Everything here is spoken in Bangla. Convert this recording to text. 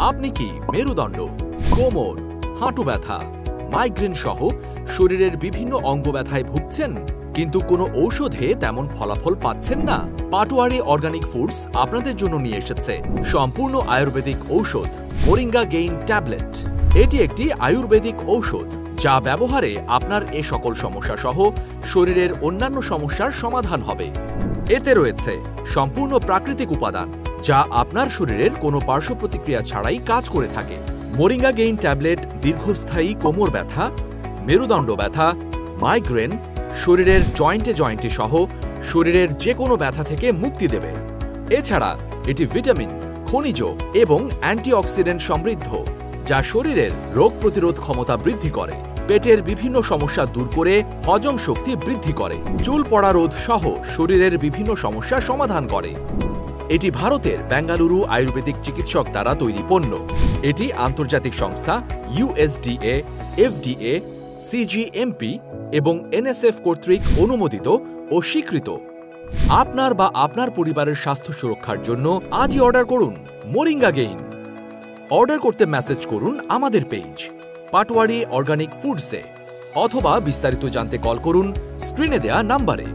আপনি কি মেরুদণ্ড, কোমর, হাঁটু ব্যথা, মাইগ্রেন সহ শরীরের বিভিন্ন অঙ্গ ব্যথায় ভুগছেন কিন্তু কোনো ঔষধে তেমন ফলাফল পাচ্ছেন না? পাটোয়ারি অর্গানিক ফুডস আপনাদের জন্য নিয়ে এসেছে সম্পূর্ণ আয়ুর্বেদিক ঔষধ মোরিঙ্গা গেইন ট্যাবলেট। এটি একটি আয়ুর্বেদিক ঔষধ যা ব্যবহারে আপনার এ সকল সমস্যা সহ শরীরের অন্যান্য সমস্যার সমাধান হবে। এতে রয়েছে সম্পূর্ণ প্রাকৃতিক উপাদান যা আপনার শরীরের কোনো পার্শ্ব প্রতিক্রিয়া ছাড়াই কাজ করে থাকে। মোরিঙ্গা গেইন ট্যাবলেট দীর্ঘস্থায়ী কোমর ব্যথা, মেরুদণ্ড ব্যথা, মাইগ্রেন, শরীরের জয়েন্টে জয়েন্টে সহ শরীরের যে কোনো ব্যথা থেকে মুক্তি দেবে। এছাড়া এটি ভিটামিন, খনিজ এবং অ্যান্টিঅক্সিডেন্ট সমৃদ্ধ যা শরীরের রোগ প্রতিরোধ ক্ষমতা বৃদ্ধি করে, পেটের বিভিন্ন সমস্যা দূর করে হজম শক্তি বৃদ্ধি করে, চুল পড়া রোধ সহ শরীরের বিভিন্ন সমস্যা সমাধান করে। এটি ভারতের বেঙ্গালুরু আয়ুর্বেদিক চিকিৎসক দ্বারা তৈরি পণ্য। এটি আন্তর্জাতিক সংস্থা USDA, FDA, CGMP এবং NSF কর্তৃক অনুমোদিত ও স্বীকৃত। আপনার বা আপনার পরিবারের স্বাস্থ্য সুরক্ষার জন্য আজই অর্ডার করুন মোরিঙ্গা গেইন। অর্ডার করতে মেসেজ করুন আমাদের পেজ পাটোয়ারি অর্গানিক ফুডসে অথবা বিস্তারিত জানতে কল করুন স্ক্রিনে দেয়া নাম্বারে।